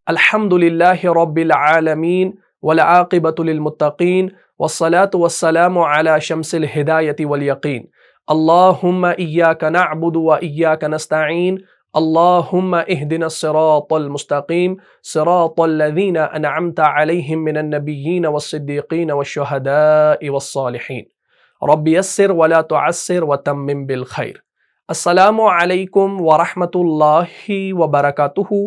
الحمد للہ رب العالمین والعاقبۃ للمتقین والصلاة والسلام علی شمس الہدایۃ والیقین اللہم ایاک نعبد و ایاک نستعین اللہم اہدنا الصراط المستقیم صراط الذین انعمت علیہم من النبیین والصدیقین والشہداء والصالحین رب یسر ولا تعسر وتمم بالخیر۔ السلام علیکم ورحمۃ اللہ وبرکاتہ۔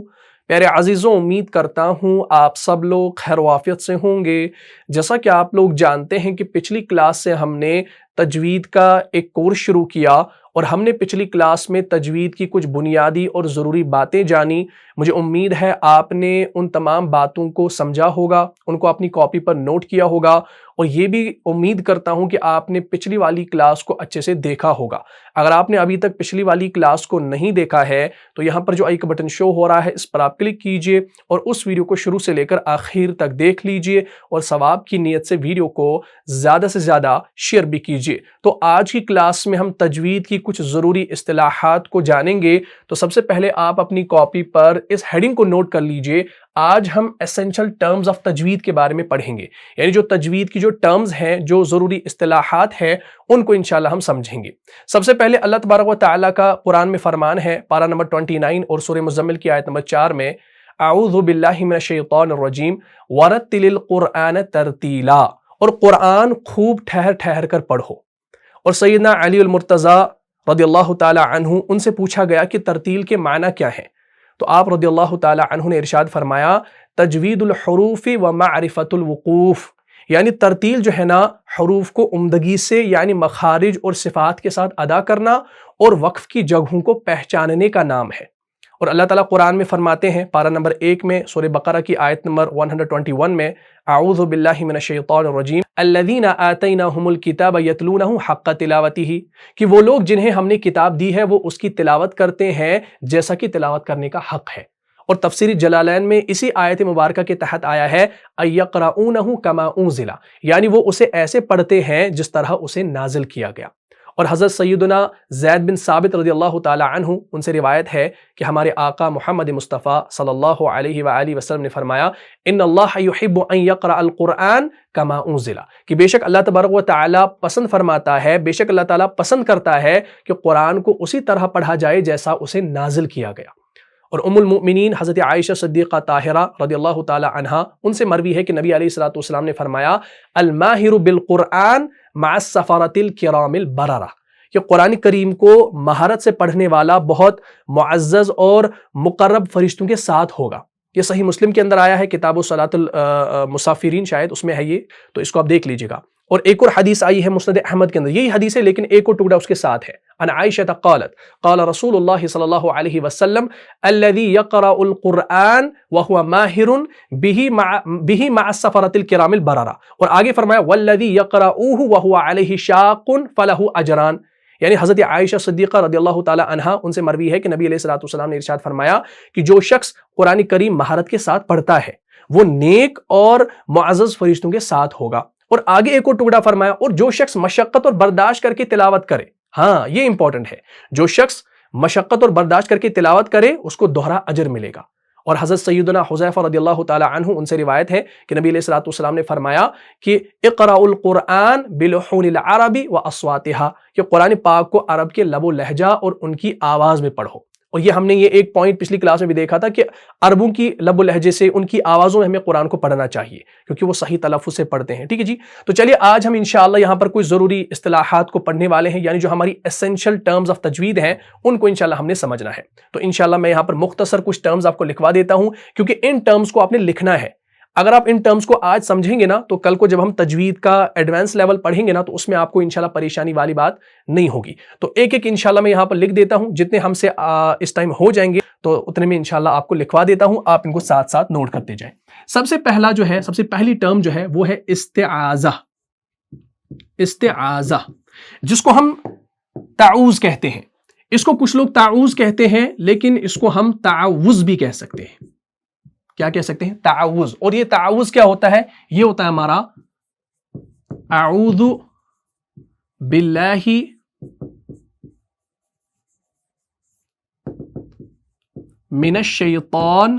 پیارے عزیزوں، امید کرتا ہوں آپ سب لوگ خیر و عافیت سے ہوں گے۔ جیسا کہ آپ لوگ جانتے ہیں کہ پچھلی کلاس سے ہم نے تجوید کا ایک کورس شروع کیا اور ہم نے پچھلی کلاس میں تجوید کی کچھ بنیادی اور ضروری باتیں جانی۔ مجھے امید ہے آپ نے ان تمام باتوں کو سمجھا ہوگا، ان کو اپنی کاپی پر نوٹ کیا ہوگا، اور یہ بھی امید کرتا ہوں کہ آپ نے پچھلی والی کلاس کو اچھے سے دیکھا ہوگا۔ اگر آپ نے ابھی تک پچھلی والی کلاس کو نہیں دیکھا ہے تو یہاں پر جو ایک بٹن شو ہو رہا ہے اس پر آپ کلک کیجئے اور اس ویڈیو کو شروع سے لے کر آخر تک دیکھ لیجئے، اور ثواب کی نیت سے ویڈیو کو زیادہ سے زیادہ شیئر بھی کیجئے۔ تو آج کی کلاس میں ہم تجوید کی کچھ ضروری اصطلاحات کو جانیں گے۔ تو سب سے پہلے آپ اپنی کاپی پر اس ہیڈنگ کو نوٹ کر لیجئے، آج ہم ایسنشل ٹرمز آف تجوید کے بارے میں پڑھیں گے، یعنی جو تجوید کی جو ٹرمز ہیں، جو ضروری اصطلاحات ہیں، ان کو انشاءاللہ ہم سمجھیں گے۔ سب سے پہلے اللہ تبارک و تعالیٰ کا قرآن میں فرمان ہے، پارہ نمبر 29 اور سورہ مزمل کی آیت نمبر 4 میں، اعوذ باللہ من الشیطان الرجیم ورتل القرآن ترتیلا، اور قرآن خوب ٹھہر ٹھہر کر پڑھو۔ اور سیدنا علی المرتضیٰ رضی اللہ تعالی عنہ، ان سے پوچھا گیا کہ ترتیل کے معنی کیا ہیں، تو آپ رضی اللہ تعالی عنہ نے ارشاد فرمایا، تجوید الحروف و معرفت الوقوف، یعنی ترتیل جو ہے نا، حروف کو عمدگی سے یعنی مخارج اور صفات کے ساتھ ادا کرنا اور وقف کی جگہوں کو پہچاننے کا نام ہے۔ اور اللہ تعالیٰ قرآن میں فرماتے ہیں، پارہ نمبر 1 میں سورہ بقرہ کی آیت نمبر 121 میں، اعوذ باللہ من الشیطان الرجیم الذین آتیناہم الکتاب یتلونہ حق تلاوتہ، کہ وہ لوگ جنہیں ہم نے کتاب دی ہے وہ اس کی تلاوت کرتے ہیں جیسا کہ تلاوت کرنے کا حق ہے۔ اور تفسیر جلالین میں اسی آیت مبارکہ کے تحت آیا ہے اَيَقْرَؤُونَهُ كَمَا أُنزِلَ، یعنی وہ اسے ایسے پڑھتے ہیں جس طرح اسے نازل کیا گیا۔ اور حضرت سیدنا زید بن ثابت رضی اللہ تعالی عنہ، ان سے روایت ہے کہ ہمارے آقا محمد مصطفیٰ صلی اللہ علیہ وآلہ وسلم نے فرمایا، ان اللہ یحب ان یقرأ القرآن کما انزل، کہ بے شک اللہ تبارک و تعالی پسند فرماتا ہے، بے شک اللہ تعالیٰ پسند کرتا ہے کہ قرآن کو اسی طرح پڑھا جائے جیسا اسے نازل کیا گیا۔ اور ام المؤمنین حضرت عائشہ صدیقہ طاہرہ رضی اللہ تعالی عنہا، ان سے مروی ہے کہ نبی علیہ الصلوۃ والسلام نے فرمایا، الماہر بالقرآن مع السفرۃ الکرام البررہ، کہ قرآن کریم کو مہارت سے پڑھنے والا بہت معزز اور مقرب فرشتوں کے ساتھ ہوگا۔ یہ صحیح مسلم کے اندر آیا ہے، کتاب صلاۃ المسافرین شاید اس میں ہے یہ، تو اس کو آپ دیکھ لیجئے گا۔ اور ایک اور حدیث آئی ہے مسند احمد کے اندر، یہی حدیث ہے لیکن ایک اور ٹکڑا اس کے ساتھ ہے، عن عائشہ قالت قال رسول اللہ صلی اللہ علیہ وسلم الذي يقرأ القرآن وهو ماهر به مع السفرة الكرام البررة، اور آگے فرمایا والذي يقرأه وهو عليه شاق فله اجران، یعنی حضرت عائشہ صدیقہ رضی اللہ تعالی عنہا، ان سے مروی ہے کہ نبی علیہ الصلوۃ والسلام نے ارشاد فرمایا کہ جو شخص قرآن کریم مہارت کے ساتھ پڑھتا ہے وہ نیک اور معزز فرشتوں کے ساتھ ہوگا۔ اور آگے ایک اور ٹکڑا فرمایا، اور جو شخص مشقت اور برداشت کر کے تلاوت کرے، ہاں یہ امپورٹنٹ ہے، جو شخص مشقت اور برداشت کر کے تلاوت کرے اس کو دوہرا اجر ملے گا۔ اور حضرت سیدنا حذیفہ رضی اللہ تعالی عنہ، ان سے روایت ہے کہ نبی علیہ الصلوۃ والسلام نے فرمایا کہ اقرأوا القرآن بلحون العرب واصواتها، کہ قرآن پاک کو عرب کے لب و لہجہ اور ان کی آواز میں پڑھو۔ اور یہ ہم نے یہ ایک پوائنٹ پچھلی کلاس میں بھی دیکھا تھا کہ عربوں کی لب و لہجے سے، ان کی آوازوں میں ہمیں قرآن کو پڑھنا چاہیے کیونکہ وہ صحیح تلفظ سے پڑھتے ہیں، ٹھیک ہے جی۔ تو چلیے آج ہم انشاءاللہ یہاں پر کچھ ضروری اصطلاحات کو پڑھنے والے ہیں، یعنی جو ہماری ایسنشل ٹرمز آف تجوید ہیں ان کو انشاءاللہ ہم نے سمجھنا ہے۔ تو انشاءاللہ میں یہاں پر مختصر کچھ ٹرمز آپ کو لکھوا دیتا ہوں، کیونکہ ان ٹرمز کو آپ نے لکھنا ہے۔ اگر آپ ان ٹرمز کو آج سمجھیں گے نا تو کل کو جب ہم تجوید کا ایڈوانس لیول پڑھیں گے نا تو اس میں آپ کو انشاءاللہ پریشانی والی بات نہیں ہوگی۔ تو ایک ایک انشاءاللہ میں یہاں پر لکھ دیتا ہوں، جتنے ہم سے اس ٹائم ہو جائیں گے تو اتنے میں انشاءاللہ آپ کو لکھوا دیتا ہوں، آپ ان کو ساتھ ساتھ نوٹ کرتے جائیں۔ سب سے پہلا جو ہے، سب سے پہلی ٹرم جو ہے وہ ہے استعاذہ۔ استعاذہ جس کو ہم تعوذ کہتے ہیں، اس کو کچھ لوگ تعوذ کہتے ہیں لیکن اس کو ہم تعوذ بھی کہہ سکتے ہیں۔ کیا کہہ سکتے ہیں؟ تعوذ۔ اور یہ تعوذ کیا ہوتا ہے؟ یہ ہوتا ہے ہمارا اعوذ باللہ من الشیطان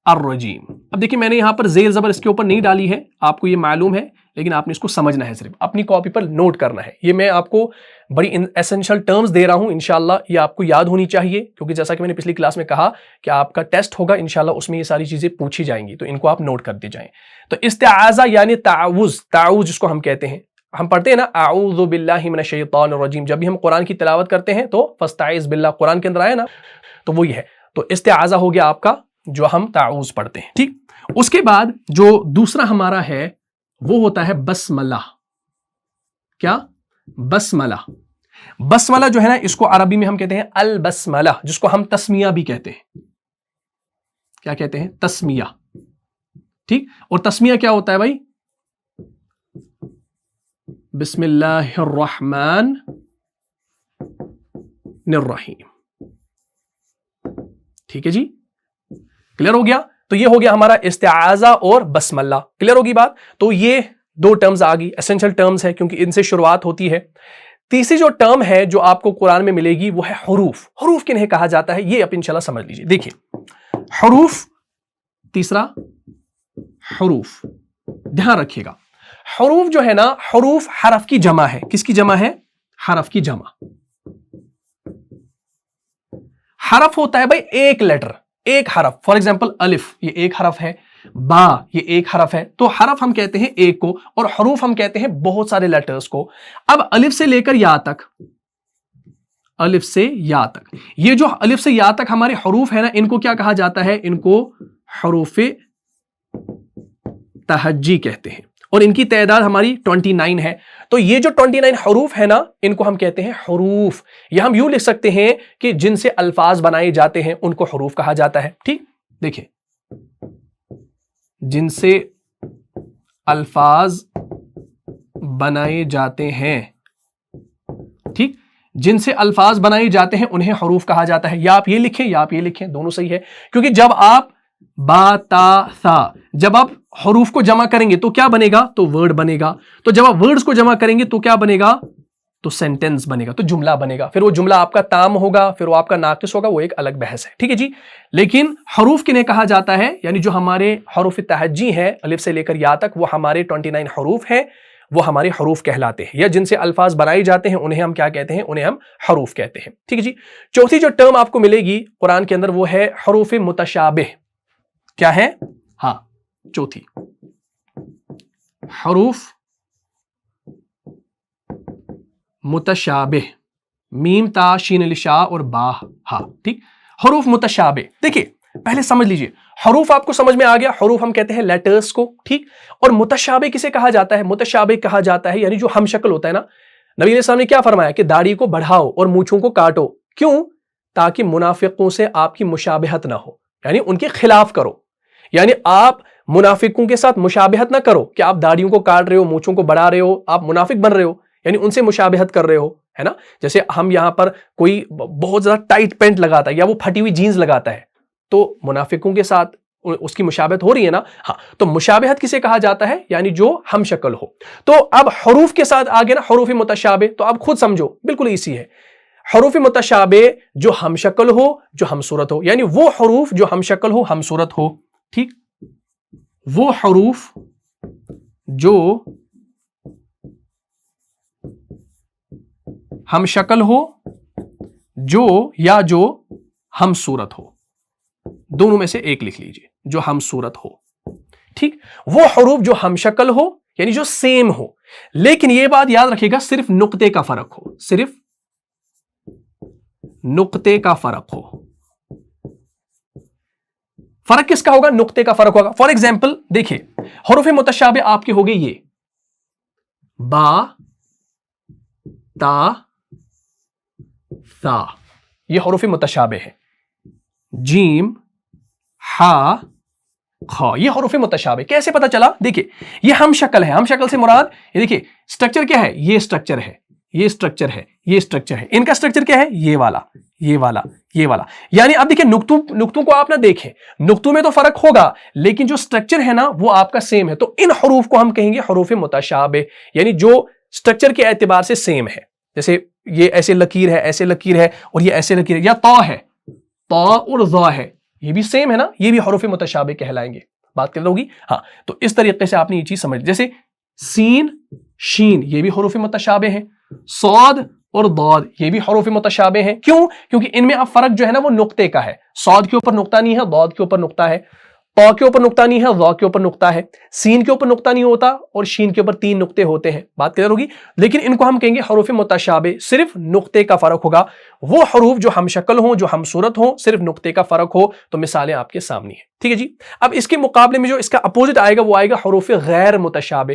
الرجیم. اب دیکھیں میں نے یہاں پر زیر زبر اس کے اوپر نہیں ڈالی ہے, آپ کو یہ معلوم ہے, لیکن آپ نے اس کو سمجھنا ہے, صرف اپنی کاپی پر نوٹ کرنا ہے. یہ میں آپ کو بڑی ایسنشل ٹرمز دے رہا ہوں, انشاءاللہ یہ آپ کو یاد ہونی چاہیے, کیونکہ جیسا کہ میں نے پچھلی کلاس میں کہا کہ آپ کا ٹیسٹ ہوگا انشاءاللہ, اس میں یہ ساری چیزیں پوچھی جائیں گی, تو ان کو آپ نوٹ کرتے جائیں. تو استعاذہ یعنی تعوذ, تعوذ جس کو ہم کہتے ہیں, ہم پڑھتے ہیں نا اعوذ باللہ من الشیطان الرجیم, جب بھی ہم قرآن کی تلاوت کرتے ہیں تو فاستعذ باللہ قرآن کے اندر آیا نا, تو وہی ہے. تو استعاذہ ہو گیا آپ کا جو ہم تعوذ پڑھتے ہیں, ٹھیک. اس کے بعد جو دوسرا ہمارا ہے وہ ہوتا ہے بسملہ. کیا؟ بسملہ. بسملہ جو ہے نا, اس کو عربی میں ہم کہتے ہیں البسملہ, جس کو ہم تسمیہ بھی کہتے ہیں. کیا کہتے ہیں؟ تسمیہ, ٹھیک. اور تسمیہ کیا ہوتا ہے بھائی؟ بسم اللہ الرحمن الرحیم. ٹھیک ہے جی, کلیئر ہو گیا. تو یہ ہو گیا ہمارا استعاذہ اور بسملہ. کلیئر ہوگی بات؟ تو یہ دو ٹرمز آ گئی, اسینشل ٹرمز ہے کیونکہ ان سے شروعات ہوتی ہے. تیسری جو ٹرم ہے جو آپ کو قرآن میں ملے گی وہ ہے حروف. حروف کنہیں کہا جاتا ہے یہ آپ انشاءاللہ سمجھ لیجئے. دیکھیں حروف, تیسرا حروف, دھیان رکھیے گا. حروف جو ہے نا, حروف حرف کی جمع ہے. کس کی جمع ہے؟ حرف کی جمع. حرف ہوتا ہے بھائی ایک لیٹر, ایک حرف. فار ایگزامپل الف, یہ ایک حرف ہے. با, یہ ایک حرف ہے. تو حرف ہم کہتے ہیں ایک کو, اور حروف ہم کہتے ہیں بہت سارے لیٹرز کو. اب الف سے لے کر یا تک, الف سے یا تک, یہ جو الف سے یا تک ہمارے حروف ہیں نا, ان کو کیا کہا جاتا ہے؟ ان کو حروف تہجی کہتے ہیں, اور ان کی تعداد ہماری 29 ہے. تو یہ جو 29 حروف ہے نا, ان کو ہم کہتے ہیں حروف. یا ہم یوں لکھ سکتے ہیں کہ جن سے الفاظ بنائے جاتے ہیں ان کو حروف کہا جاتا ہے. ٹھیک, دیکھیں جن سے الفاظ بنائے جاتے ہیں, ٹھیک, جن سے الفاظ بنائے جاتے ہیں انہیں حروف کہا جاتا ہے. یا آپ یہ لکھیں یا آپ یہ لکھیں, دونوں صحیح ہے. کیونکہ جب آپ با تا ثا, جب آپ حروف کو جمع کریں گے تو کیا بنے گا؟ تو ورڈ بنے گا. تو جب آپ ورڈز کو جمع کریں گے تو کیا بنے گا؟ تو سینٹنس بنے گا, تو جملہ بنے گا. پھر وہ جملہ آپ کا تام ہوگا, پھر وہ آپ کا ناقص ہوگا, وہ ایک الگ بحث ہے. ٹھیک ہے جی. لیکن حروف کنہیں کہا جاتا ہے؟ یعنی جو ہمارے حروف تہجی ہیں الف سے لے کر یا تک, وہ ہمارے 29 حروف ہیں, وہ ہمارے حروف کہلاتے ہیں. یا جن سے الفاظ بنائے جاتے ہیں انہیں ہم کیا کہتے ہیں؟ انہیں ہم حروف کہتے ہیں. ٹھیک ہے جی. چوتھی جو ٹرم آپ کو ملے گی قرآن کے اندر وہ ہے حروف متشابہ. کیا ہے؟ ہاں, چوتھی حروف متشابہ, میم تا شین لشا اور با ہا. ٹھیک, حروف متشابہ. دیکھیے پہلے سمجھ لیجئے, حروف آپ کو سمجھ میں آ گیا, حروف ہم کہتے ہیں لیٹرز کو, ٹھیک. اور متشابہ کسے کہا جاتا ہے؟ متشابہ کہا جاتا ہے یعنی جو ہم شکل ہوتا ہے نا. نبی علیہ السلام نے کیا فرمایا کہ داڑھی کو بڑھاؤ اور مونچھوں کو کاٹو. کیوں؟ تاکہ منافقوں سے آپ کی مشابہت نہ ہو, یعنی ان کے خلاف کرو. یعنی آپ منافقوں کے ساتھ مشابہت نہ کرو کہ آپ داڑھیوں کو کاٹ رہے ہو, مونچھوں کو بڑھا رہے ہو, آپ منافق بن رہے ہو, یعنی ان سے مشابہت کر رہے ہو, ہے نا. جیسے ہم یہاں پر کوئی بہت زیادہ ٹائٹ پینٹ لگاتا ہے یا وہ پھٹی ہوئی جینز لگاتا ہے, تو منافقوں کے ساتھ اس کی مشابہت ہو رہی ہے نا. ہاں, تو مشابہت کسے کہا جاتا ہے؟ یعنی جو ہم شکل ہو. تو اب حروف کے ساتھ آگے نا حروف متشابہ, تو اب خود سمجھو بالکل ایسی ہے. حروف متشابہ جو ہم شکل ہو, جو ہم صورت ہو, یعنی وہ حروف جو ہم شکل ہو, ہم صورت ہو. ٹھیک, وہ حروف جو ہم شکل ہو, جو یا جو ہم صورت ہو, دونوں میں سے ایک لکھ لیجئے, جو ہم صورت ہو. ٹھیک, وہ حروف جو ہم شکل ہو یعنی جو سیم ہو. لیکن یہ بات یاد رکھیے گا, صرف نقطے کا فرق ہو, صرف نقطے کا فرق ہو. فرق کس کا ہوگا؟ نقطے کا فرق ہوگا. فار ایگزامپل دیکھیں, حروف متشابہ آپ کے ہو گئے یہ با تا ثا, یہ حروف متشابہ ہے. جیم ہا خا, یہ حروف متشابہ. کیسے پتا چلا؟ دیکھیں یہ ہم شکل ہے, ہم شکل سے مراد یہ دیکھیں سٹرکچر کیا ہے؟ یہ سٹرکچر ہے, یہ سٹرکچر ہے, یہ سٹرکچر ہے. ان کا سٹرکچر کیا ہے؟ یہ والا, یہ والا, یہ والا. یعنی اب دیکھیں نقطوں کو آپ نہ دیکھیں, نقطوں میں تو فرق ہوگا لیکن جو سٹرکچر ہے نا وہ آپ کا سیم ہے. تو ان حروف کو ہم کہیں گے حروف متشابہ, یعنی جو سٹرکچر کے اعتبار سے سیم ہے. جیسے یہ ایسے لکیر ہے, ایسے لکیر ہے, اور یہ ایسے لکیر ہے. یا تا ہے, تا اور ذا ہے, یہ بھی سیم ہے نا, یہ بھی حروف متشابہ کہلائیں گے. بات کر ہوگی. ہاں تو اس طریقے سے آپ نے یہ چیز سمجھ, جیسے سین شین یہ بھی حروف متشابہ ہیں, صاد اور ضاد یہ بھی حروف متشابہ ہیں. کیوں؟ کیونکہ ان میں اب فرق جو ہے نا وہ نقطے کا ہے. صاد کے اوپر نقطہ نہیں ہے, ضاد کے اوپر نقطہ ہے. طا کے اوپر نقطہ نہیں ہے, ضا کے اوپر نقطہ ہے. سین کے اوپر نقطہ نہیں ہوتا اور شین کے اوپر 3 نقطے ہوتے ہیں. بات کلیئر ہوگی. لیکن ان کو ہم کہیں گے حروف متشابہ, صرف نقطے کا فرق ہوگا. وہ حروف جو ہم شکل ہوں, جو ہم صورت ہوں, صرف نقطے کا فرق ہو. تو مثالیں آپ کے سامنے ہیں. ٹھیک ہے جی. اب اس کے مقابلے میں جو اس کا اپوزٹ آئے گا وہ آئے گا حروف غیر متشابہ.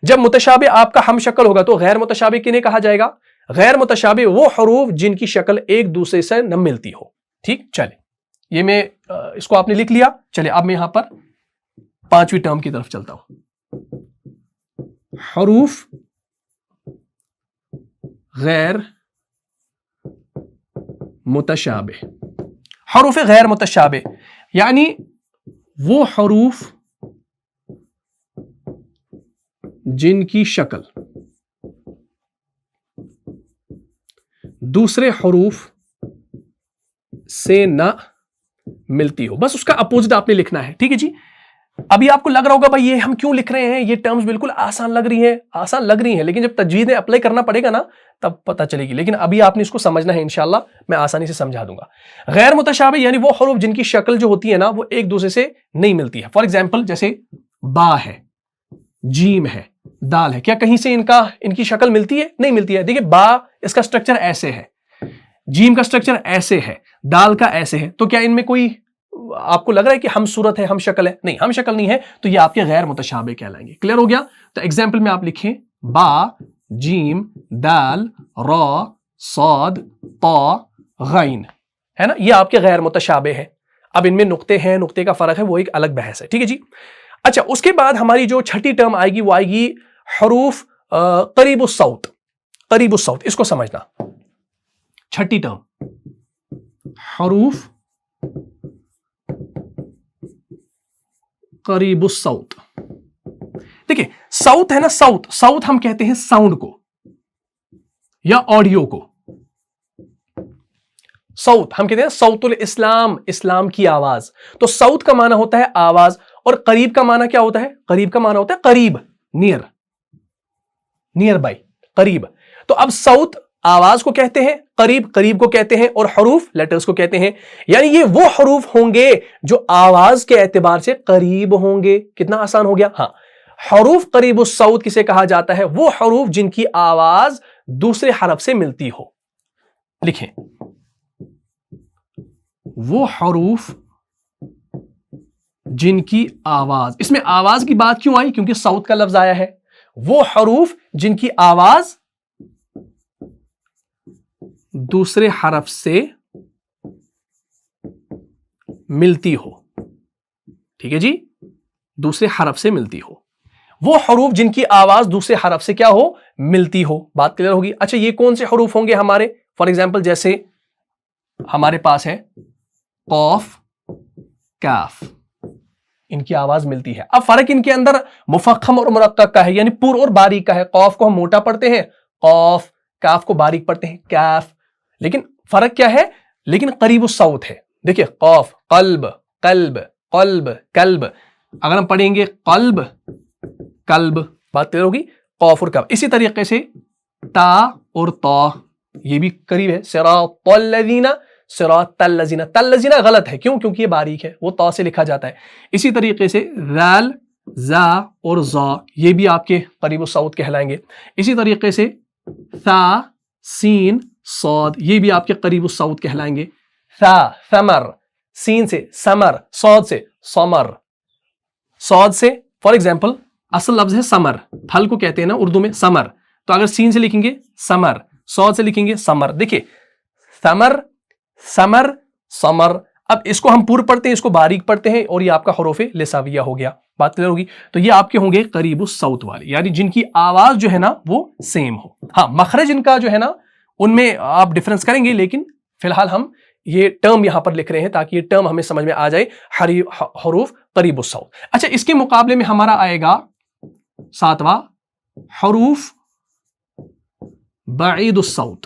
جب متشابہ آپ کا ہم شکل ہوگا تو غیر متشابہ کنہیں کہا جائے گا؟ غیر متشابہ وہ حروف جن کی شکل ایک دوسرے سے نہ ملتی ہو. ٹھیک, چلے یہ میں اس کو آپ نے لکھ لیا. چلے اب میں یہاں پر 5ویں ٹرم کی طرف چلتا ہوں. حروف غیر متشابہ. حروف غیر متشابہ یعنی وہ حروف جن کی شکل دوسرے حروف سے نہ ملتی ہو. بس اس کا اپوزٹ آپ نے لکھنا ہے. ٹھیک ہے جی. ابھی آپ کو لگ رہا ہوگا بھائی یہ ہم کیوں لکھ رہے ہیں, یہ ٹرمز بالکل آسان لگ رہی ہیں, لیکن جب تجوید میں اپلائی کرنا پڑے گا نا تب پتہ چلے گی. لیکن ابھی آپ نے اس کو سمجھنا ہے, انشاءاللہ میں آسانی سے سمجھا دوں گا. غیر متشابہ یعنی وہ حروف جن کی شکل جو ہوتی ہے نا وہ ایک دوسرے سے نہیں ملتی ہے. فار ایگزامپل جیسے با ہے, جیم ہے, دال ہے. کیا کہیں سے ان کی شکل ملتی ہے؟ نہیں ملتی ہے. دیکھیں با اس کا سٹرکچر ایسے ہے, جیم کا سٹرکچر ایسے ہے, دال کا ایسے ہے. تو کیا ان میں کوئی آپ کو لگ رہا ہے کہ ہم صورت ہے, ہم شکل ہے؟ نہیں, ہم شکل نہیں ہے. تو یہ آپ کے غیر متشابہ کہلائیں گے. کلیئر ہو گیا؟ تو ایگزامپل میں آپ لکھیں با, جیم, دال, را, صاد, طا, غین, ہے نا, یہ آپ کے غیر متشابہ ہے. اب ان میں نقطے ہیں, نقطے کا فرق ہے, وہ ایک الگ بحث ہے. ٹھیک ہے جی. اچھا, اس کے بعد ہماری جو چھٹی ٹرم آئے گی وہ آئے گی حروف قریب الصوت. قریب الصوت اس کو سمجھنا. چھٹی ٹرم حروف قریب الصوت. دیکھیں صوت ہے نا, صوت ہم کہتے ہیں ساؤنڈ کو یا آڈیو کو. صوت ہم کہتے ہیں صوت الاسلام, اسلام کی آواز. تو صوت کا معنی ہوتا ہے آواز, اور قریب کا معنی کیا ہوتا ہے؟ قریب کا معنی ہوتا ہے قریب, نیئر بائی, قریب. تو اب صوت آواز کو کہتے ہیں, قریب کو کہتے ہیں, اور حروف لیٹرز کو کہتے ہیں. یعنی یہ وہ حروف ہوں گے جو آواز کے اعتبار سے قریب ہوں گے. کتنا آسان ہو گیا. ہاں, حروف قریب الصوت کسے کہا جاتا ہے؟ وہ حروف جن کی آواز دوسرے حرف سے ملتی ہو. لکھیں وہ حروف جن کی آواز, اس میں آواز کی بات کیوں آئی؟ کیونکہ صوت کا لفظ آیا ہے. وہ حروف جن کی آواز دوسرے حرف سے ملتی ہو. ٹھیک ہے جی, دوسرے حرف سے ملتی ہو. وہ حروف جن کی آواز دوسرے حرف سے کیا ہو؟ ملتی ہو. بات کلیئر ہوگی. اچھا, یہ کون سے حروف ہوں گے ہمارے؟ فار ایگزامپل جیسے ہمارے پاس ہے قاف, کاف, ان کی آواز ملتی ہے. اب فرق ان کے اندر مفخم اور مرقق کا ہے, یعنی پور اور باریک کا ہے. قاف کو ہم موٹا پڑھتے ہیں قاف, کاف کو باریک پڑھتے ہیں کاف. لیکن فرق کیا ہے؟ لیکن قریب الصوت ہے. دیکھیں قاف, قلب, قلب, قلب, کلب. اگر ہم پڑھیں گے قلب, کلب, بات کلیئر ہوگی. قاف اور کاف. اسی طریقے سے تا اور طا یہ بھی قریب ہے. صراط الذین, صراط الذین. تلذین غلط ہے. کیوں؟ کیونکہ یہ باریک ہے, وہ طا سے لکھا جاتا ہے. اسی طریقے سے ذال, زا اور زا یہ بھی آپ کے قریب الصوت کہلائیں گے. اسی طریقے سے ثا, سین, صاد یہ بھی آپ کے قریب الصوت کہلائیں گے. ثا, ثمر, سین سے ثمر, صاد سے ثمر. صاد سے فار ایگزامپل اصل لفظ ہے سمر, پھل کو کہتے ہیں نا اردو میں سمر. تو اگر سین سے لکھیں گے سمر, صاد سے لکھیں گے سمر. دیکھیں ثمر, سمر, سمر. اب اس کو ہم پور پڑھتے ہیں, اس کو باریک پڑھتے ہیں, اور یہ آپ کا حروف لساویہ ہو گیا. بات کلیئر ہوگی. تو یہ آپ کے ہوں گے قریب الصوت والے, یعنی جن کی آواز جو ہے نا وہ سیم ہو. ہاں, مخرج ان کا جو ہے نا ان میں آپ ڈفرنس کریں گے, لیکن فی الحال ہم یہ ٹرم یہاں پر لکھ رہے ہیں تاکہ یہ ٹرم ہمیں سمجھ میں آ جائے. حروف قریب الصوت. اچھا, اس کے مقابلے میں ہمارا آئے گا 7واں حروف بعید الصوت.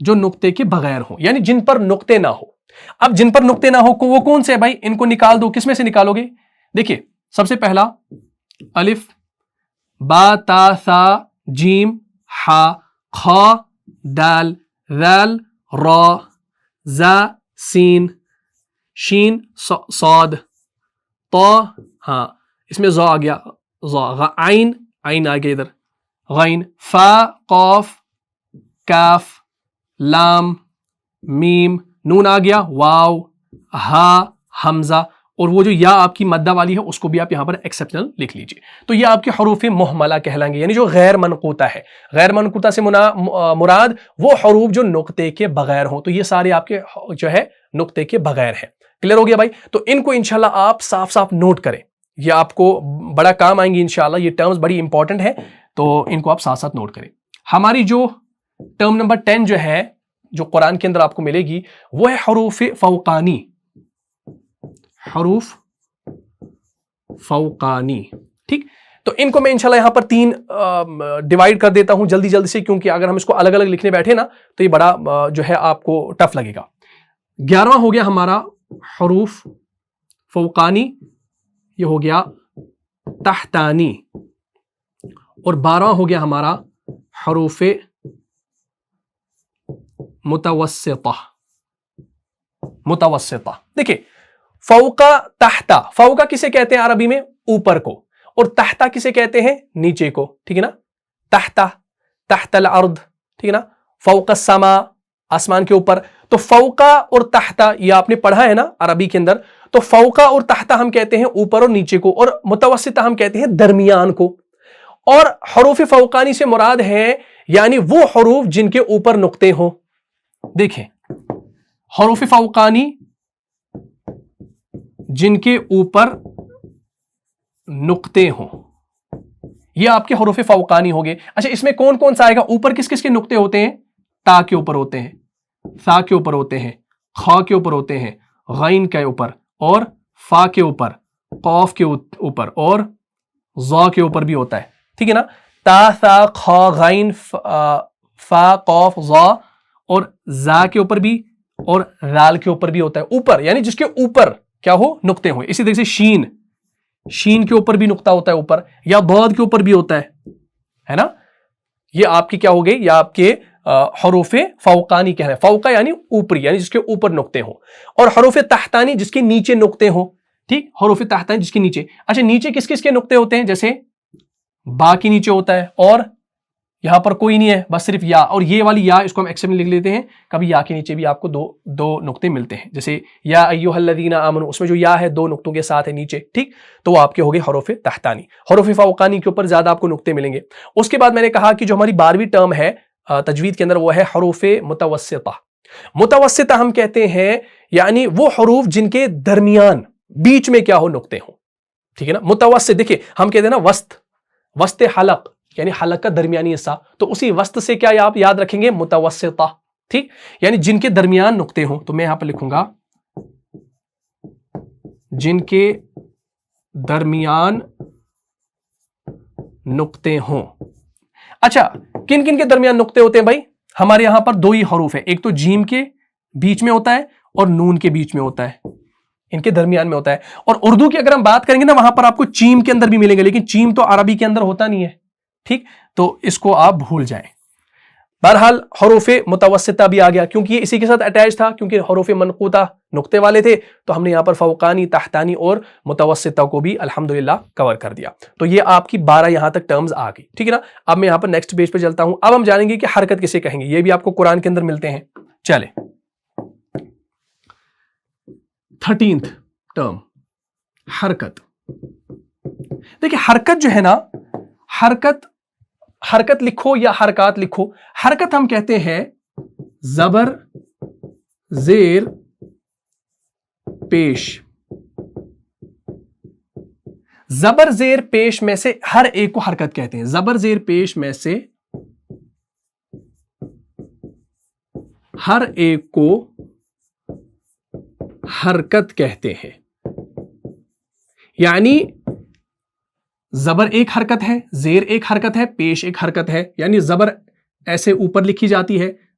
جو نقطے کے بغیر ہوں، یعنی جن پر نقطے نہ ہو. اب جن پر نقطے نہ ہو وہ کون سے بھائی؟ ان کو نکال دو. کس میں سے نکالو گے؟ دیکھیے سب سے پہلا الف با تا ثا جیم ہا خا دال ذال را زا سین شین صاد طا، ہاں اس میں زا آ گیا، عین عین آ گیا ادھر، غین فا قاف کاف لام میم نون آ گیا، واو ہا حمزہ، اور وہ جو یا آپ کی مدہ والی ہے اس کو بھی آپ یہاں پر ایکسیپشنل لکھ لیجئے. تو یہ آپ کے حروف مہملہ کہلائیں گے، یعنی جو غیر منقوطہ ہے. غیر منقوطہ سے مراد وہ حروف جو نقطے کے بغیر ہوں. تو یہ سارے آپ کے جو ہے نقطے کے بغیر ہیں. کلیئر ہو گیا بھائی؟ تو ان کو انشاءاللہ آپ صاف صاف نوٹ کریں، یہ آپ کو بڑا کام آئیں گی انشاءاللہ. یہ ٹرمز بڑی امپورٹنٹ ہے تو ان کو آپ ساتھ ساتھ نوٹ کریں. ہماری جو ٹرم نمبر 10 جو ہے جو قرآن کے اندر آپ کو ملے گی وہ ہے حروف فوقانی. حروف فوقانی، ٹھیک. تو ان کو میں انشاءاللہ یہاں پر 3 ڈیوائیڈ کر دیتا ہوں جلدی جلدی سے، کیونکہ اگر ہم اس کو الگ الگ لکھنے بیٹھے نا تو یہ بڑا جو ہے آپ کو ٹف لگے گا. 11واں ہو گیا ہمارا حروف فوقانی، یہ ہو گیا تحتانی، اور 12واں ہو گیا ہمارا حروف متوسطہ. متوسطہ دیکھیں فوقا تحتا، فوقا کسے کہتے ہیں عربی میں؟ اوپر کو، اور تحتا کسے کہتے ہیں؟ نیچے کو، ٹھیک ہے نا. تحتا تحت الارض، ٹھیک ہے نا. فوق السما آسمان کے اوپر. تو فوقا اور تحتا یہ آپ نے پڑھا ہے نا عربی کے اندر. تو فوقا اور تحتا ہم کہتے ہیں اوپر اور نیچے کو، اور متوسطہ ہم کہتے ہیں درمیان کو. اور حروف فوقانی سے مراد ہے یعنی وہ حروف جن کے اوپر نقطے ہوں. دیکھیں حروف فوقانی جن کے اوپر نقطے ہوں یہ آپ کے حروف فوقانی ہو گئے. اچھا اس میں کون کون سا آئے گا؟ اوپر کس کس کے نقطے ہوتے ہیں؟ تا کے اوپر ہوتے ہیں، ثا کے اوپر ہوتے ہیں، خا کے اوپر ہوتے ہیں، غین کے اوپر، اور فا کے اوپر، قاف کے اوپر، اور ظا کے اوپر بھی ہوتا ہے، ٹھیک ہے نا. تا ثا خا غین فا قاف ظا، اور زا کے اوپر بھی اور رال کے اوپر بھی ہوتا ہے. اوپر یعنی جس کے اوپر کیا ہو؟ نقطے ہوں. اسی طرح سے شین، شین کے اوپر بھی نقطہ ہوتا ہے اوپر، یا ضاد کے اوپر بھی ہوتا ہے نا. یہ آپ کی کیا ہو گئی؟ یہ آپ کے حروف فوقانی کہہ رہے ہیں. فوقا یعنی اوپری، یعنی جس کے اوپر نقطے ہوں، اور حروف تحتانی جس کے نیچے نقطے ہوں. ٹھیک، حروف تحتانی جس کے نیچے. اچھا نیچے کس کس کے نقطے ہوتے ہیں؟ جیسے با کے نیچے ہوتا ہے، اور یہاں پر کوئی نہیں ہے بس صرف یا، اور یہ والی یا اس کو ہم ایکسپٹ لکھ لیتے ہیں. کبھی یا کے نیچے بھی آپ کو دو نقطے ملتے ہیں، جیسے یا ایھا الذین آمنوا، اس میں جو یا ہے 2 نقطوں کے ساتھ ہے نیچے. ٹھیک، تو وہ آپ کے ہو گئے حروف تحتانی. حروف فوقانی کے اوپر زیادہ آپ کو نقطے ملیں گے. اس کے بعد میں نے کہا کہ جو ہماری 12ویں ٹرم ہے تجوید کے اندر وہ ہے حروف متوسطہ. متوسطہ ہم کہتے ہیں یعنی وہ حروف جن کے درمیان بیچ میں کیا ہو؟ نقطے ہوں. ٹھیک ہے نا. متوسط دیکھیں ہم کہتے ہیں نا وسط حلق، یعنی حلق کا درمیانی حصہ، تو اسی وسط سے کیا آپ یاد رکھیں گے؟ متوسطہ. ٹھیک، یعنی جن کے درمیان نقطے ہوں. تو میں یہاں پر لکھوں گا جن کے درمیان نقطے ہوں. اچھا کن کن کے درمیان نقطے ہوتے ہیں بھائی؟ ہمارے یہاں پر 2 ہی حروف ہیں، ایک تو جیم کے بیچ میں ہوتا ہے اور نون کے بیچ میں ہوتا ہے، ان کے درمیان میں ہوتا ہے. اور اردو کی اگر ہم بات کریں گے نا وہاں پر آپ کو چیم کے اندر بھی ملیں گے، لیکن چیم تو عربی کے اندر ہوتا نہیں ہے. ٹھیک، تو اس کو آپ بھول جائیں. بہرحال حروف متوسطہ بھی آ گیا کیونکہ یہ اسی کے ساتھ اٹیچ تھا، کیونکہ حروف منقوطہ نقطے والے تھے تو ہم نے یہاں پر فوقانی، تحتانی اور متوسطہ کو بھی الحمدللہ کور کر دیا. تو یہ آپ کی 12 یہاں تک ٹرمز آ گئی. ٹھیک ہے نا. اب میں یہاں پر نیکسٹ پیج پہ چلتا ہوں. اب ہم جانیں گے کہ حرکت کسے کہیں گے. یہ بھی آپ کو قرآن کے اندر ملتے ہیں. چلے 13th ٹرم حرکت. دیکھیں حرکت جو ہے نا، حرکت لکھو یا حرکات لکھو. حرکت ہم کہتے ہیں زبر زیر پیش. زبر زیر پیش میں سے ہر ایک کو حرکت کہتے ہیں. زبر زیر پیش میں سے ہر ایک کو حرکت کہتے ہیں. یعنی زبر ایک حرکت ہے، زیر ایک حرکت ہے، پیش ایک حرکت ہے. یعنی زبر ایسے اوپر لکھی جاتی ہے،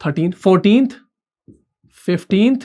13th, 14th, 15th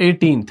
18th,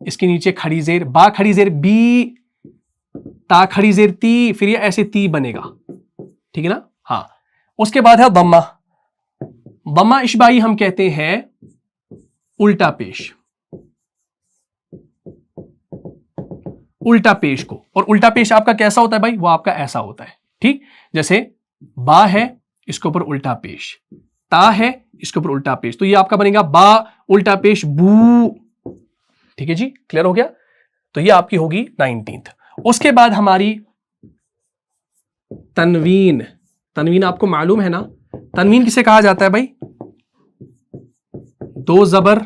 اس کے نیچے کھڑی زیر، با کھڑی زیر بی، تا کھڑی زیر تی، پھر یہ ایسے تی بنے گا، ٹھیک ہے نا. ہاں اس کے بعد ہے ضمہ. ضمہ اشباعی ہم کہتے ہیں الٹا پیش، الٹا پیش کو. اور الٹا پیش آپ کا کیسا ہوتا ہے بھائی؟ وہ آپ کا ایسا ہوتا ہے، ٹھیک. جیسے با ہے اس کے اوپر الٹا پیش، تا ہے اس کے اوپر الٹا پیش، تو یہ آپ کا بنے گا با الٹا پیش بو. ٹھیک ہے جی، کلیئر ہو گیا. تو یہ آپ کی ہوگی 19th. اس کے بعد ہماری تنوین. تنوین آپ کو معلوم ہے نا، تنوین کسے کہا جاتا ہے بھائی؟ دو زبر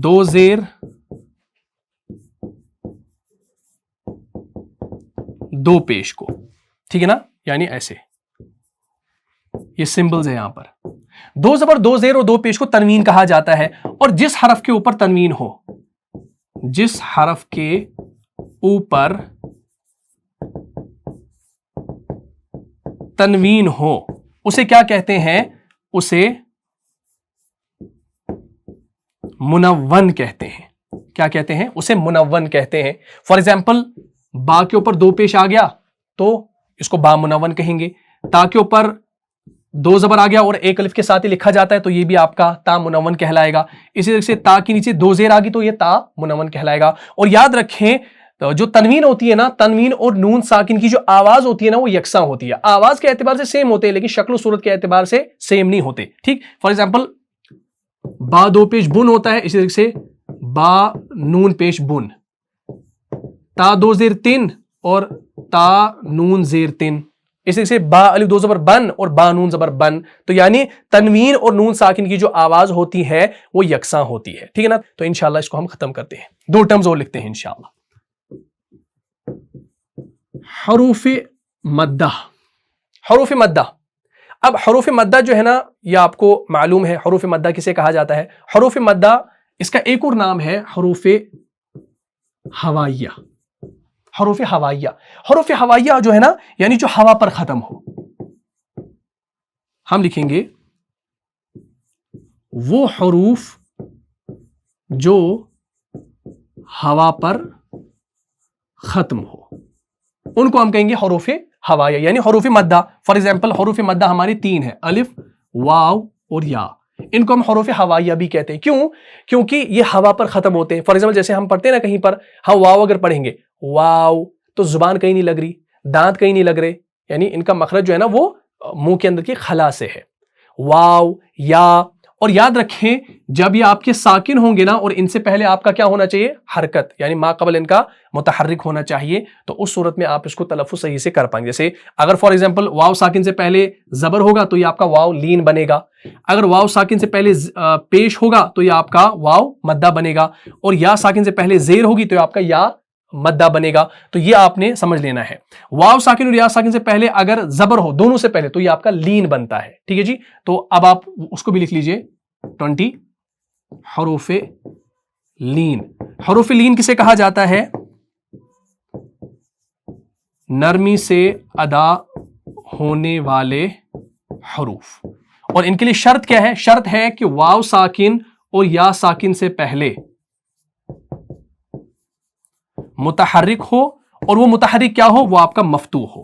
دو زیر دو پیش کو، ٹھیک ہے نا. یعنی ایسے یہ سمبلز ہیں یہاں پر. دو زبر دو زیر اور دو پیش کو تنوین کہا جاتا ہے. اور جس حرف کے اوپر تنوین ہو، جس حرف کے اوپر تنوین ہو اسے کیا کہتے ہیں؟ اسے منون کہتے ہیں. کیا کہتے ہیں؟ اسے منون کہتے ہیں. فار ایگزامپل با کے اوپر دو پیش آ گیا تو اس کو با منون کہیں گے. تا کے اوپر دو زبر آ گیا اور ایک الف کے ساتھ ہی لکھا جاتا ہے تو یہ بھی آپ کا تا منون کہلائے گا. اسی طرح سے تا کے نیچے دو زیر آ گئی تو یہ تا منون کہلائے گا. اور یاد رکھیں جو تنوین ہوتی ہے نا، تنوین اور نون ساکن کی جو آواز ہوتی ہے نا وہ یکساں ہوتی ہے. آواز کے اعتبار سے سیم ہوتے ہیں لیکن شکل و صورت کے اعتبار سے سیم نہیں ہوتے، ٹھیک. فار ایگزامپل با دو پیش بن ہوتا ہے، اسی طرح سے با نون پیش بن. تا دو زیر تن اور تا نون زیر تن. اسی طرح سے با الف دو زبر بن اور با نون زبر بن. تو یعنی تنوین اور نون ساکن کی جو آواز ہوتی ہے وہ یکساں ہوتی ہے، ٹھیک ہے نا. تو انشاءاللہ اس کو ہم ختم کرتے ہیں. دو ٹرمز اور لکھتے ہیں انشاءاللہ. حروف مدہ. حروف مدہ. اب حروف مدہ جو ہے نا یہ آپ کو معلوم ہے حروف مدہ کسے کہا جاتا ہے. حروف مدہ اس کا ایک اور نام ہے حروف ہوائیہ. حروف ہوائیہ. حروف ہوائیہ جو ہے نا یعنی جو ہوا پر ختم ہو. ہم لکھیں گے وہ حروف جو ہوا پر ختم ہو ان کو ہم کہیں گے حروف ہوائیہ یعنی حروف مدہ. فار ایگزامپل حروف مدہ ہماری تین ہے، الف واو اور یا. ان کو ہم حروف ہوائیہ بھی کہتے ہیں. کیوں؟ کیونکہ یہ ہوا پر ختم ہوتے ہیں. فار ایگزامپل جیسے ہم پڑھتے ہیں نا کہیں پر، ہم واو اگر پڑھیں گے واو تو زبان کہیں نہیں لگ رہی، دانت کہیں نہیں لگ رہے، یعنی ان کا مخرج جو ہے نا وہ منہ کے اندر کی خلا سے ہے. واو یا. اور یاد رکھیں جب یہ آپ کے ساکن ہوں گے نا اور ان سے پہلے آپ کا کیا ہونا چاہیے؟ حرکت، یعنی ما قبل ان کا متحرک ہونا چاہیے. تو اس صورت میں آپ اس کو تلفظ صحیح سے کر پائیں گے. جیسے اگر فار ایگزامپل واو ساکن سے پہلے زبر ہوگا تو یہ آپ کا واو لین بنے گا. اگر واو ساکن سے پہلے پیش ہوگا تو یہ آپ کا واو مدہ بنے گا. اور یا ساکن سے پہلے زیر ہوگی تو یہ آپ کا یا مدہ بنے گا. تو یہ آپ نے سمجھ لینا ہے. واو ساکن اور یا ساکن سے پہلے اگر زبر ہو دونوں سے پہلے تو یہ آپ کا لین بنتا ہے. ٹھیک ہے جی. تو اب آپ اس کو بھی لکھ لیجئے 20 حروف لین. حروف لین کسے کہا جاتا ہے؟ نرمی سے ادا ہونے والے حروف. اور ان کے لیے شرط کیا ہے؟ شرط ہے کہ واو ساکن اور یا ساکن سے پہلے متحرک ہو اور وہ متحرک کیا ہو؟ وہ آپ کا مفتوح ہو.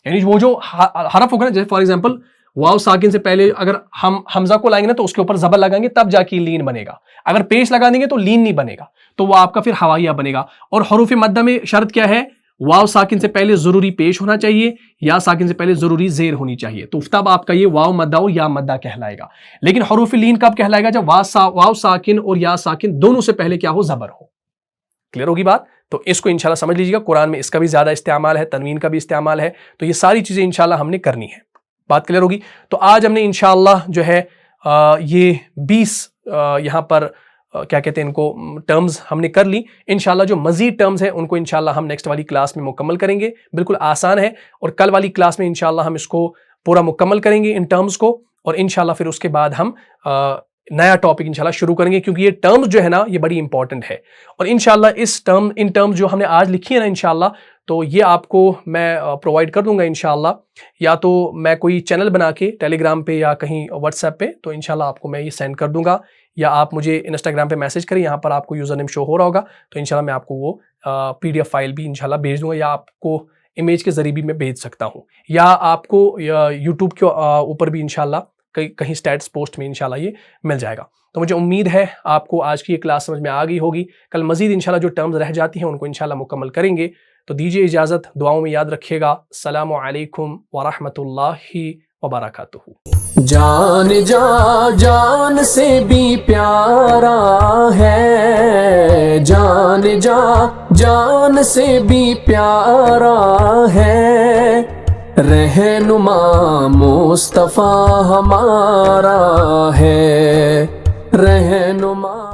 یعنی وہ جو حرف ہوگا نا، جیسے فار ایگزامپل واو ساکن سے پہلے اگر ہم حمزہ کو لائیں گے نا تو اس کے اوپر زبر لگائیں گے تب جا کے لین بنے گا. اگر پیش لگا دیں گے تو لین نہیں بنے گا، تو وہ آپ کا پھر ہوائیہ بنے گا. اور حروف مدہ میں شرط کیا ہے؟ واو ساکن سے پہلے ضروری پیش ہونا چاہیے، یا ساکن سے پہلے ضروری زیر ہونی چاہیے. تو تب آپ کا یہ واو مدہ اور یا مدہ کہلائے گا. لیکن حروف لین کب کہلائے گا؟ جب واو ساکن اور یا ساکن دونوں سے پہلے کیا ہو؟ زبر ہو. کلیئر ہوگی بات؟ تو اس کو انشاءاللہ سمجھ لیجیے گا. قرآن میں اس کا بھی زیادہ استعمال ہے، تنوین کا بھی استعمال ہے. تو یہ ساری چیزیں انشاءاللہ ہم نے کرنی ہے. بات کلیئر ہوگی؟ تو آج ہم نے انشاءاللہ جو ہے یہ 20 یہاں پر کیا کہتے ہیں ان کو ٹرمز ہم نے کر لی. انشاءاللہ جو مزید ٹرمز ہیں ان کو انشاءاللہ ہم نیکسٹ والی کلاس میں مکمل کریں گے. بالکل آسان ہے. اور کل والی کلاس میں انشاءاللہ ہم اس کو پورا مکمل کریں گے ان ٹرمز کو. اور انشاءاللہ پھر اس کے بعد ہم نیا ٹاپک انشاءاللہ شروع کریں گے، کیونکہ یہ ٹرمز جو ہے نا یہ بڑی امپورٹنٹ ہے، اور انشاءاللہ ان ٹرمز جو ہم نے آج لکھی ہے نا انشاءاللہ، تو یہ آپ کو میں پرووائڈ کر دوں گا انشاءاللہ، یا تو میں کوئی چینل بنا کے ٹیلی گرام پہ یا کہیں واٹس ایپ پہ، تو انشاءاللہ آپ کو میں یہ سینڈ کر دوں گا، یا آپ مجھے انسٹاگرام پہ میسج کریں، یہاں پر آپ کو یوزر نیم شو ہو رہا ہوگا، تو انشاءاللہ میں آپ کو وہ PDF فائل بھی انشاءاللہ بھیج دوں گا، یا آپ کو امیج کے ذریعے بھی میں بھیج سکتا ہوں، یا آپ کو یوٹیوب کے اوپر بھی انشاءاللہ کہیں اسٹیٹس پوسٹ میں انشاءاللہ یہ مل جائے گا۔ تو مجھے امید ہے آپ کو آج کی یہ کلاس سمجھ میں آ گئی ہوگی، کل مزید انشاءاللہ جو ٹرمز رہ جاتی ہیں ان کو انشاءاللہ مکمل کریں گے۔ تو دیجیے اجازت، دعاؤں میں یاد رکھیے گا۔ السلام علیکم ورحمۃ اللہ وبرکاتہ۔ جان جان سے بھی پیارا ہے، جان سے بھی پیارا ہے، رہنما مصطفیٰ ہمارا ہے، رہنما